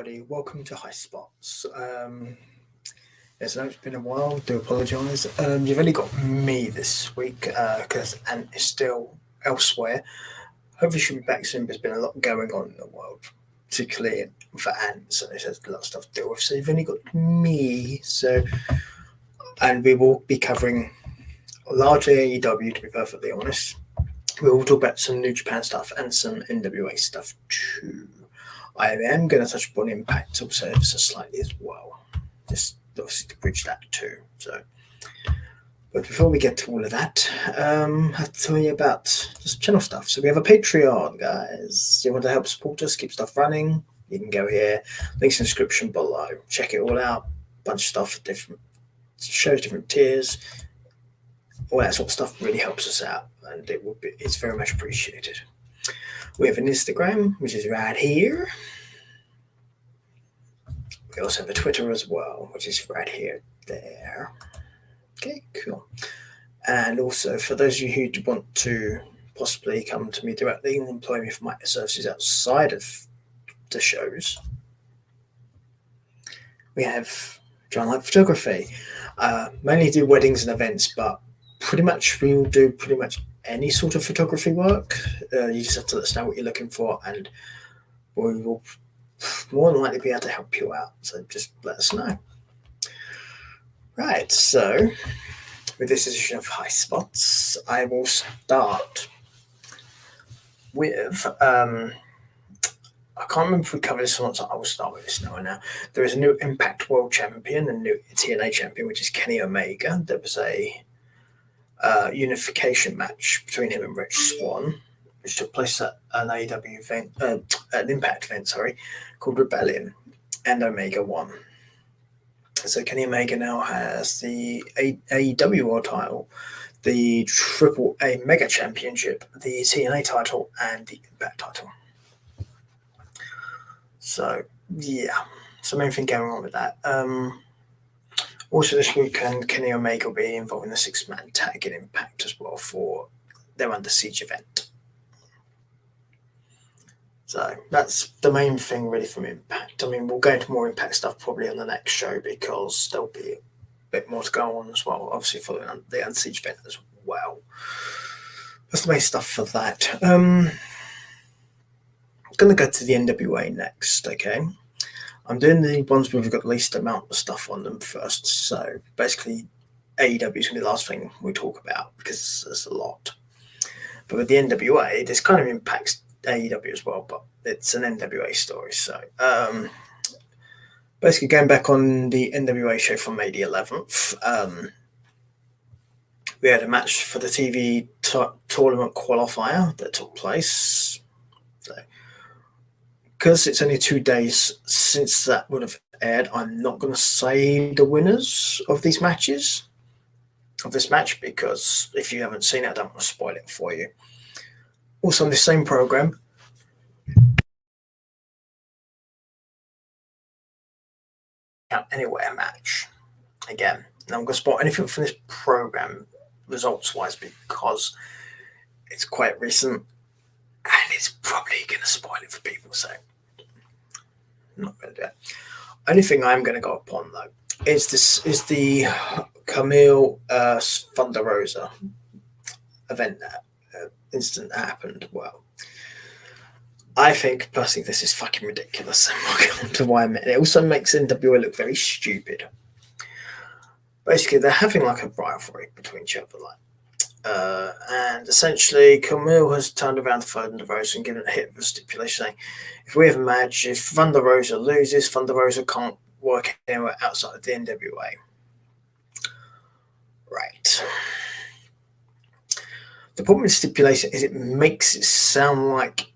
everybody. Welcome to High Spots. Yes, I know it's been a while. Do apologise. You've only got me this week because Ant is still elsewhere. Hopefully, she'll be back soon. There's been a lot going on in the world, particularly for Ant. So there's a lot of stuff to deal with. So you've only got me. And we will be covering largely AEW, to be perfectly honest. We will talk about some New Japan stuff and some NWA stuff too. I am going to touch upon Impact also ever so slightly as well, just obviously to bridge that too. But before we get to all of that, I have to tell you about just channel stuff. So we have a Patreon, guys. You want to help support us, keep stuff running? You can go here. Links in the description below. Check it all out. Bunch of stuff, different shows, different tiers. All that sort of stuff really helps us out, and it's very much appreciated. We have an Instagram, which is right here. We also have a Twitter as well, which is right here, there. Okay, cool. And also, for those of you who want to possibly come to me directly and employ me for my services outside of the shows, we have John Light Photography. Mainly do weddings and events, but pretty much we will do pretty much any sort of photography work. You just have to let us know what you're looking for, and we will more than likely be able to help you out. So just let us know. Right, so with this edition of High Spots, I will start with I can't remember if we covered this or not, so I will start with this now. There is a new Impact World Champion and new TNA Champion, which is Kenny Omega. There was a unification match between him and Rich Swann, which took place at an AEW event, an Impact event, called Rebellion, and Omega won. So Kenny Omega now has the AEW World title, the AAA Mega Championship, the TNA title, and the Impact title. So yeah, so main thing going on with that. Also this weekend, Kenny Omega will be involved in the 6-man tag in Impact as well for their Under Siege event. So that's the main thing really from Impact. I mean, we'll go into more Impact stuff probably on the next show because there'll be a bit more to go on as well, obviously for the Under Siege event as well. That's the main stuff for that. I'm going to go to the NWA next, okay? I'm doing the ones where we've got the least amount of stuff on them first. So basically, AEW is going to be the last thing we talk about because there's a lot. But with the NWA, this kind of impacts AEW as well, but it's an NWA story. So basically, going back on the NWA show from May the 11th, we had a match for the TV tournament qualifier that took place. So, because it's only 2 days since that would have aired, I'm not going to say the winners of this match, because if you haven't seen it, I don't want to spoil it for you. Also on the same program, Anywhere match. Again, now I'm going to spoil anything from this program results-wise because it's quite recent and it's probably going to spoil it for people, so I'm not going to do it. Only thing I'm going to go upon though is the Camille Thunder Rosa event incident that happened. Well, I think personally this is fucking ridiculous. I'm not going to why I mean. It also makes NWA look very stupid. Basically, they're having like a rivalry between each other, and essentially Camille has turned around to Thunder Rosa and given a hit of a stipulation saying, if we have a match, if Thunder Rosa loses, Thunder Rosa can't work anywhere outside of the NWA. Right. The problem with stipulation is it makes it sound like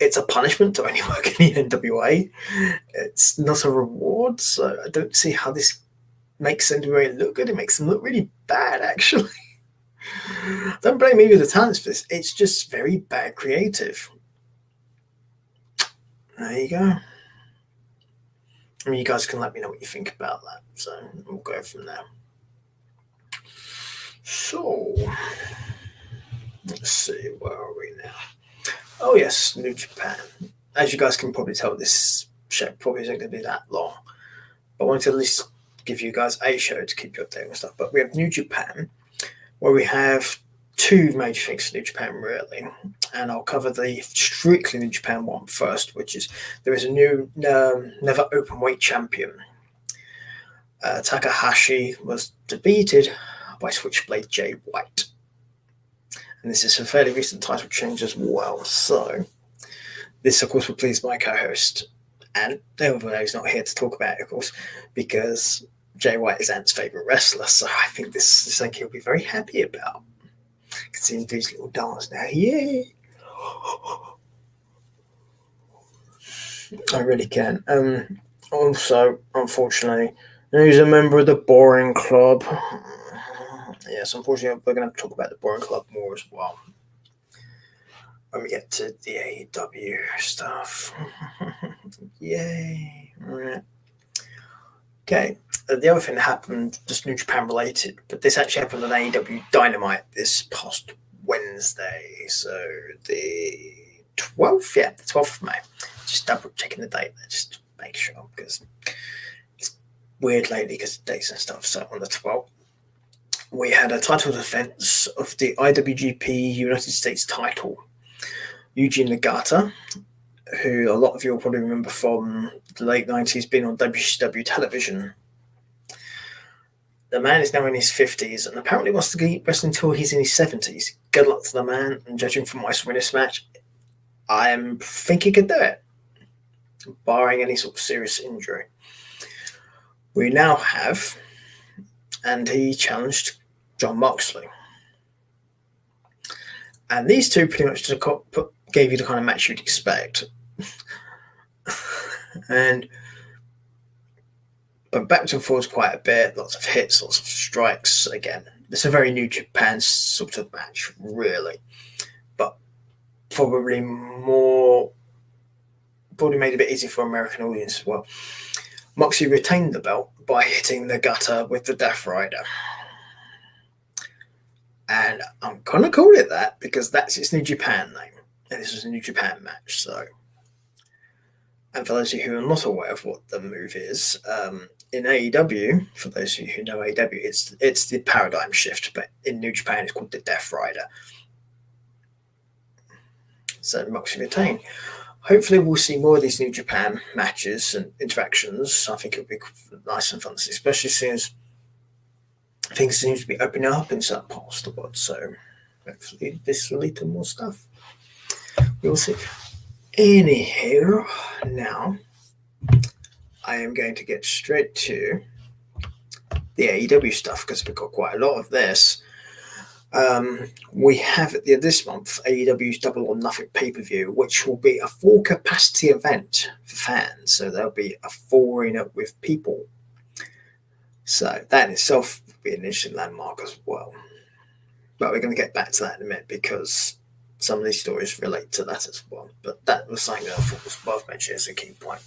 it's a punishment to only work in the NWA. It's not a reward, so I don't see how this makes NWA look good. It makes them look really bad, actually. Don't blame me with the talents for this. It's just very bad creative. There you go. I mean, you guys can let me know what you think about that. So we'll go from there. So let's see, where are we now? Oh yes, New Japan. As you guys can probably tell, this show probably isn't going to be that long. But I wanted to at least give you guys a show to keep you updated and stuff. But we have New Japan, where we have two major things for New Japan, really. And I'll cover the strictly New Japan one first, which is there is a new never openweight champion. Takahashi was defeated by Switchblade Jay White. And this is a fairly recent title change as well. So this, of course, will please my co-host. And although he's not here to talk about it, of course, because Jay White is Ant's favourite wrestler. So I think this is something he'll be very happy about. I can see him do his little dance now. Yay! I really can. Also, unfortunately, he's a member of the Boring Club. Yes, unfortunately, we're going to talk about the Boring Club more as well when we get to the AEW stuff. Yay. Right. Okay. The other thing that happened, just New Japan related, but this actually happened on AEW Dynamite this past Wednesday. So the 12th? Yeah, the 12th of May. Just double checking the date there, just to make sure, because it's weird lately because of dates and stuff. So on the 12th, we had a title defense of the IWGP United States title. Yuji Nagata, who a lot of you will probably remember from the late 90s, being on WCW television. The man is now in his 50s and apparently wants to keep wrestling until he's in his 70s. Good luck to the man, and judging from my swing this match, I think he could do it, barring any sort of serious injury. We now have, and he challenged Jon Moxley. And these two pretty much gave you the kind of match you'd expect. And went backwards and forwards quite a bit, lots of hits, lots of strikes. Again, it's a very New Japan sort of match, really. But probably made it a bit easier for American audience as well. Moxley retained the belt by hitting the gutter with the Death Rider. And I'm going to call it that because that's its New Japan name. And this was a New Japan match. So, and for those of you who are not aware of what the move is, in AEW, for those of you who know AEW, it's the paradigm shift, but in New Japan it's called the Death Rider. So Moxley retained. Hopefully we'll see more of these New Japan matches and interactions. I think it'll be nice and fun, especially since things seem to be opening up in certain parts of the world. So hopefully this will lead to more stuff. We'll see. Anyhow, now I am going to get straight to the AEW stuff because we've got quite a lot of this. We have at the end of this month AEW's Double or Nothing pay-per-view, which will be a full capacity event for fans. So there'll be a full arena with people. So that in itself will be an interesting landmark as well. But we're going to get back to that in a minute because some of these stories relate to that as well. But that was something that I thought was worth mentioning as a key point.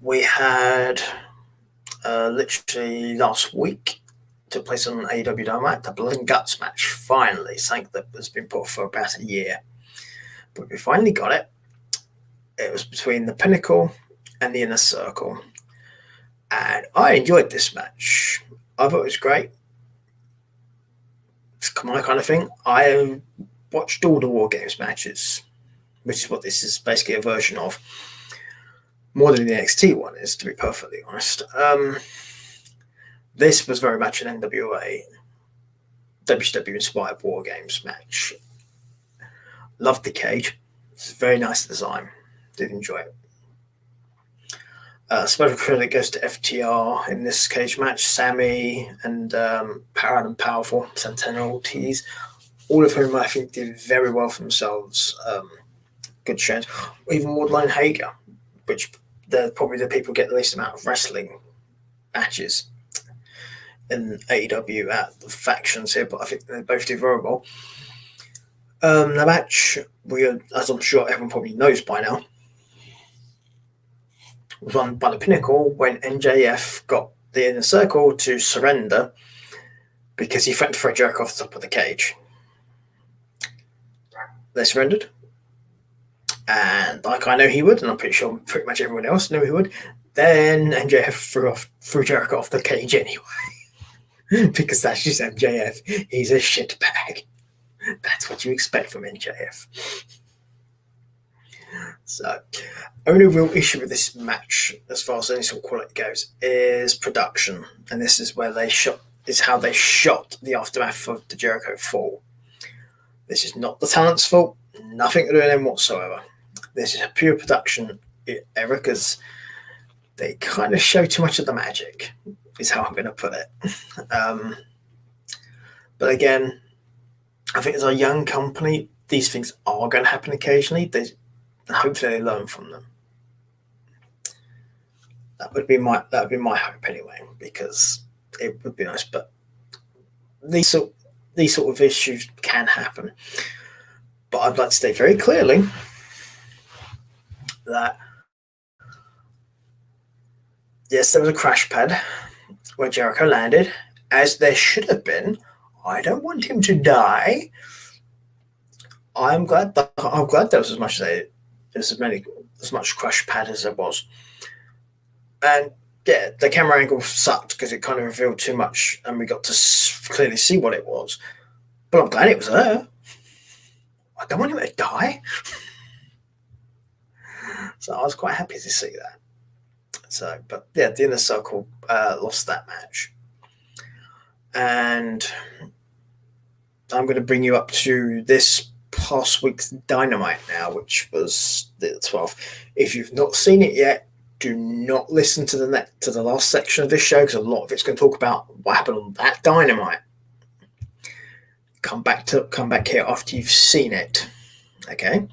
We had literally last week took place on AEW Dynamite, the Blood and Guts match, finally, something that has been put for about a year. But we finally got it. It was between the Pinnacle and the Inner Circle. And I enjoyed this match. I thought it was great. It's my kind of thing. I watched all the War Games matches, which is what this is basically a version of. More than the NXT one is, to be perfectly honest. This was very much an NWA, WCW inspired War Games match. Loved the cage. It's a very nice design. Did enjoy it. Special credit goes to FTR in this cage match. Sammy and Proud and Powerful, Santana Ortiz, all of whom I think did very well for themselves. Good shows. Even Wardline Hager, which they're probably the people who get the least amount of wrestling matches in AEW at the factions here, but I think they both do very well. The match, as I'm sure everyone probably knows by now, was won by the Pinnacle when MJF got the Inner Circle to surrender because he threatened to throw Jericho off the top of the cage. They surrendered. and like I know he would, and I'm pretty sure pretty much everyone else knew he would, then MJF threw Jericho off the cage anyway. Because that's just MJF. He's a shitbag. That's what you expect from MJF. So, only real issue with this match, as far as any sort of quality goes, is production, and this is where how they shot the aftermath of the Jericho fall. This is not the talent's fault, nothing to do with them whatsoever. This is a pure production error because they kind of show too much of the magic, is how I'm going to put it. But again, I think as a young company, these things are going to happen occasionally. Hopefully they learn from them. That would be my hope anyway, because it would be nice. But these sort of issues can happen. But I'd like to state very clearly that yes, there was a crash pad where Jericho landed, as there should have been. I don't want him to die. I'm glad there was as much crash pad as there was. And yeah, the camera angle sucked because it kind of revealed too much, and we got to clearly see what it was. But I'm glad it was there. I don't want him to die. So I was quite happy to see that. So, but yeah, the Inner Circle lost that match. And I'm going to bring you up to this past week's Dynamite now, which was the 12th. If you've not seen it yet, do not listen to the last section of this show, because a lot of it's going to talk about what happened on that Dynamite. Come back here after you've seen it. Okay?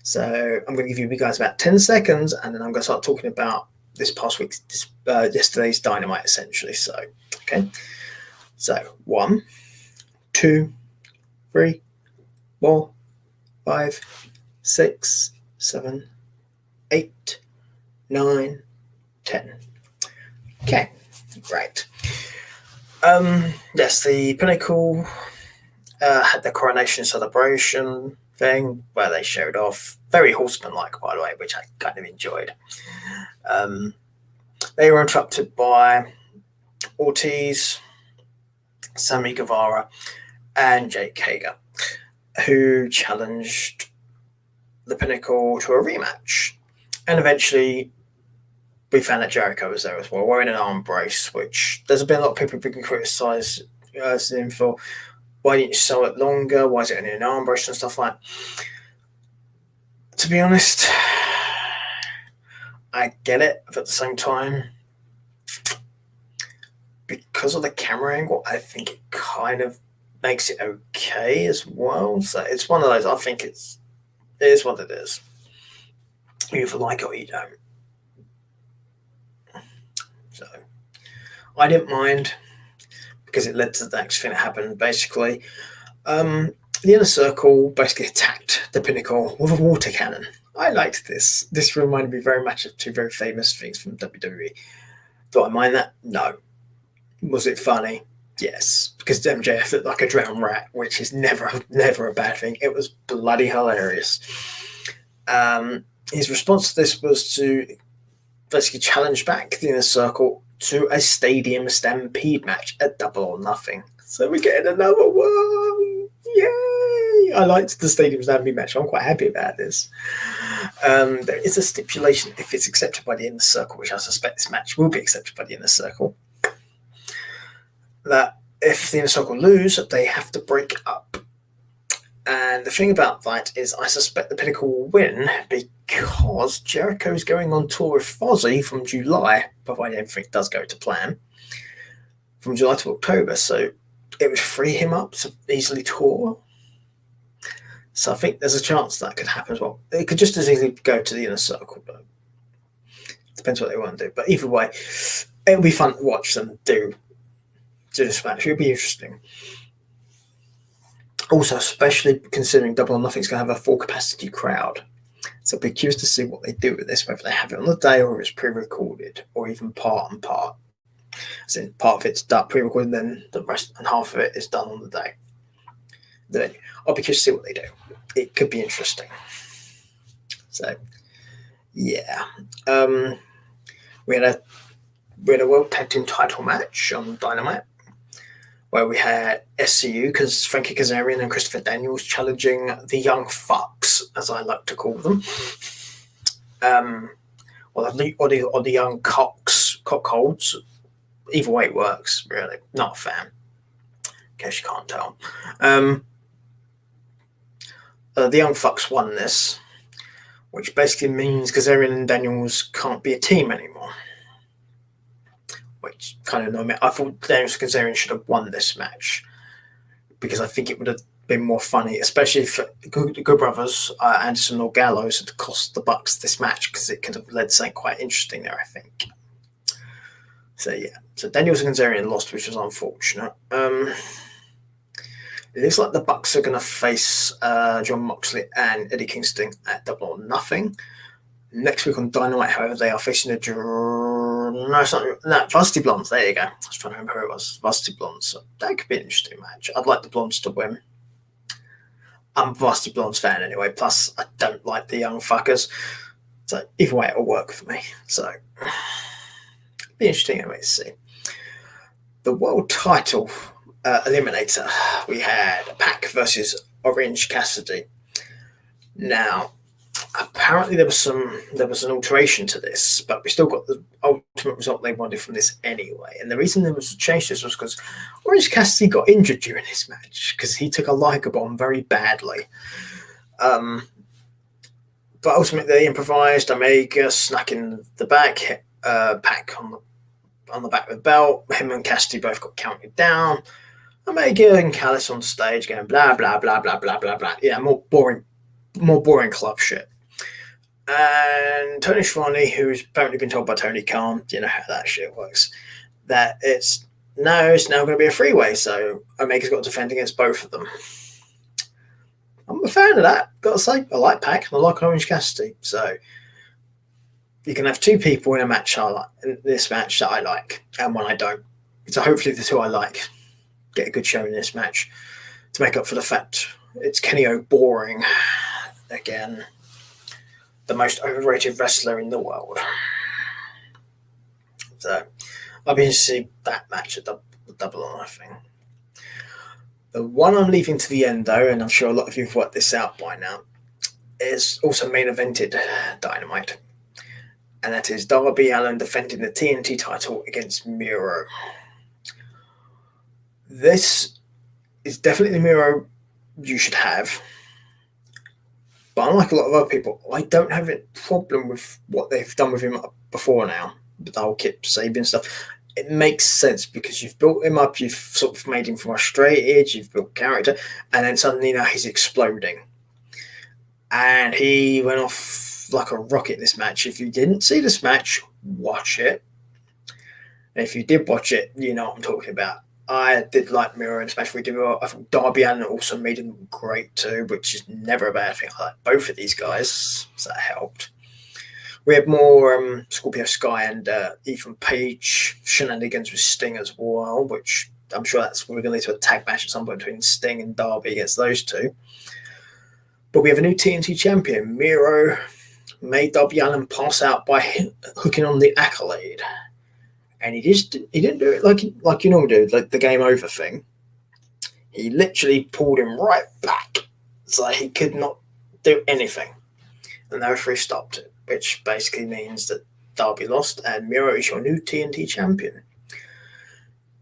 So I'm going to give you guys about 10 seconds, and then I'm going to start talking about this past week's, yesterday's Dynamite, essentially. So, okay. So, 1, 2, 3, 4, 5, 6, 7, 8, 9, 10. Okay, right. Yes, the Pinnacle had the coronation celebration thing where they showed off, very horseman-like, by the way, which I kind of enjoyed. They were interrupted by Ortiz, Sammy Guevara, and Jake Hager, who challenged the Pinnacle to a rematch. And eventually, we found that Jericho was there as well, wearing an arm brace, which there's been a lot of people who've been criticising him for. Why didn't you sew it longer? Why is it only an arm brace and stuff like that? To be honest, I get it, but at the same time, because of the camera angle, I think it kind of makes it okay as well. So it's one of those, I think it is what it is. You either like it or you don't. So I didn't mind, because it led to the next thing that happened. Basically, the Inner Circle basically attacked the Pinnacle with a water cannon. I liked this. This reminded me very much of two very famous things from WWE. Do I mind that? No. Was it funny? Yes, because MJF looked like a drowned rat, which is never a bad thing. It was bloody hilarious. His response to this was to basically challenge back the Inner Circle to a Stadium Stampede match at Double or Nothing. So we're getting another one. Yay! I liked the Stadium Stampede match. I'm quite happy about this. There is a stipulation, if it's accepted by the Inner Circle, which I suspect this match will be accepted by the Inner Circle, that if the Inner Circle lose, they have to break up. And the thing about that is, I suspect the Pinnacle will win because Jericho's going on tour with Fozzy from July, provided everything does go to plan, from July to October. So it would free him up to easily tour. So I think there's a chance that could happen as well. It could just as easily go to the Inner Circle, but it depends what they want to do. But either way, it'll be fun to watch them do this match. It'll be interesting. Also, especially considering Double or Nothing's going to have a full capacity crowd. So I'll be curious to see what they do with this, whether they have it on the day or it's pre-recorded, or even part and part. So part of it's done pre-recorded, then the rest and half of it is done on the day. Then I'll be curious to see what they do. It could be interesting. So yeah, um, we had a World Tag Team title match on Dynamite where we had SCU, because Frankie Kazarian and Christopher Daniels challenging the Young Fucks, as I like to call them. Or the Young Cockholds. Either way it works, really. Not a fan, in case you can't tell. The Young Fucks won this, which basically means Kazarian and Daniels can't be a team anymore. Which kind of annoyed me. I thought Daniels and Kazarian should have won this match, because I think it would have been more funny, especially if the Good Brothers, Anderson or Gallows, had cost the Bucks this match, because it could have led to something quite interesting there, I think. So yeah, so Daniels and Kazarian lost, which was unfortunate. It looks like the Bucks are going to face Jon Moxley and Eddie Kingston at Double or Nothing. Next week on Dynamite, however, they are facing Varsity Blondes. There you go. I was trying to remember who it was. Varsity Blondes. So that could be an interesting match. I'd like the Blondes to win. I'm a Varsity Blondes fan anyway. Plus, I don't like the Young Fuckers. So either way, it'll work for me. So it'll be interesting anyway to see. The world title eliminator. We had Pac versus Orange Cassidy. Now, apparently there was an alteration to this, but we still got the ultimate result they wanted from this anyway. And the reason there was a change to this was because Orange Cassidy got injured during this match because he took a Liger bomb very badly. But ultimately they improvised. Omega snuck in the back, hit Pac on the back of the belt. Him and Cassidy both got counted down. Omega and Callis on stage going blah blah blah blah blah blah blah. Yeah, more boring club shit. And Tony Schiavone, who's apparently been told by Tony Khan, you know how that shit works, that it's now going to be a freeway, so Omega's got to defend against both of them. I'm a fan of that, gotta say. I like Pac and I like Orange Cassidy, so you can have two people in a match in this match that I like, and one I don't. So hopefully the two I like get a good show in this match to make up for the fact it's Kenny O boring again. The most overrated wrestler in the world. So I'll be interested to see that match at the Double or Nothing. The one I'm leaving to the end, though, and I'm sure a lot of you have worked this out by now, is also main evented Dynamite. And that is Darby Allin defending the TNT title against Miro. This is definitely the Miro you should have. But unlike a lot of other people, I don't have a problem with what they've done with him before now. With the whole Kip Sabian stuff. It makes sense because you've built him up, you've sort of made him frustrated, you've built character, and then suddenly now he's exploding. And he went off like a rocket in this match. If you didn't see this match, watch it. And if you did watch it, you know what I'm talking about. I did like Miro in this match. I think Darby Allin also made him great too, which is never a bad thing. I like both of these guys, so that helped. We had more Scorpio Sky and Ethan Page shenanigans with Sting as well, which I'm sure we're going to lead to a tag match at some point between Sting and Darby against those two. But we have a new TNT champion. Miro made Darby Allin pass out by hooking on the Accolade. And he didn't do it like you normally do, like the game over thing. He literally pulled him right back. So he could not do anything. And the referee stopped it, which basically means that Darby lost and Miro is your new TNT champion.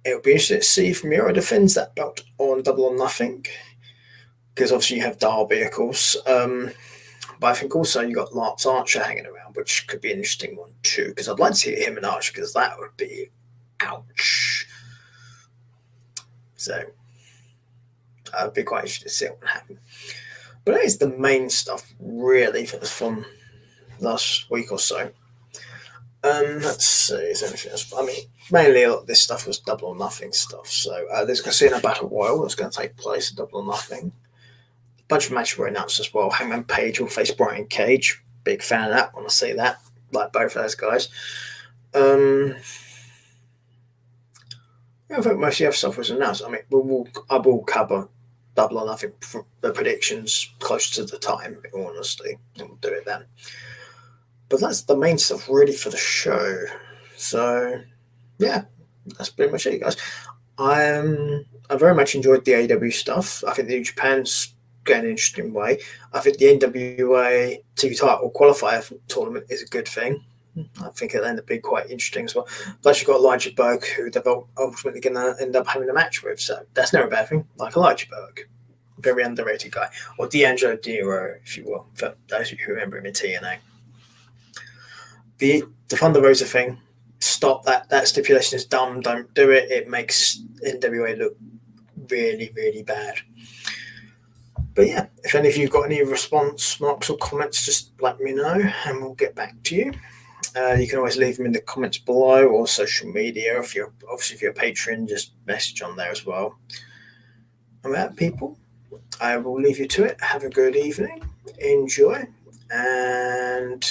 It'll be interesting to see if Miro defends that belt on Double or Nothing. Because obviously you have Darby, of course. But I think also you got Lance Archer hanging around, which could be an interesting one too. Because I'd like to see him and Archer, because that would be ouch. So I'd be quite interested to see what would happen. But that is the main stuff, really, from last week or so. Let's see, is there anything else? I mean, mainly a lot of this stuff was Double or Nothing stuff. So there's Casino Battle Royal that's going to take place at Double or Nothing. A bunch of matches were announced as well. Hangman Page will face Brian Cage. Big fan of that. Want to see that. Like both of those guys. I think most of the other stuff was announced. I mean, I will cover double or nothing for the predictions close to the time, in all honesty, and we'll do it then. But that's the main stuff really for the show. So yeah, that's pretty much it, guys. I very much enjoyed the AW stuff. I think the New Japan's going an interesting way. I think the NWA TV title qualifier tournament is a good thing. I think it'll end up being quite interesting as well. Plus, you've got Elijah Burke, who they're ultimately going to end up having a match with. So that's never a bad thing. Like Elijah Burke, very underrated guy, or D'Angelo Nero, if you will, for those of you who remember him in TNA. The Thunder Rosa thing, stop that. That stipulation is dumb. Don't do it. It makes NWA look really, really bad. But yeah, if any of you got any response marks or comments, just let me know and we'll get back to you. You can always leave them in the comments below or social media. If you're a patron, just message on there as well. And with that, people, I will leave you to it. Have a good evening. Enjoy. And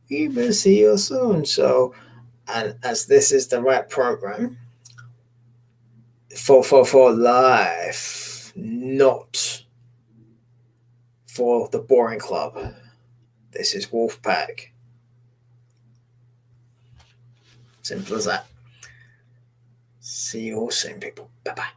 we will see you soon. So, and as this is the right program, 444 life, not for the boring club. This is Wolfpack. Simple as that. See you all soon, people. Bye bye.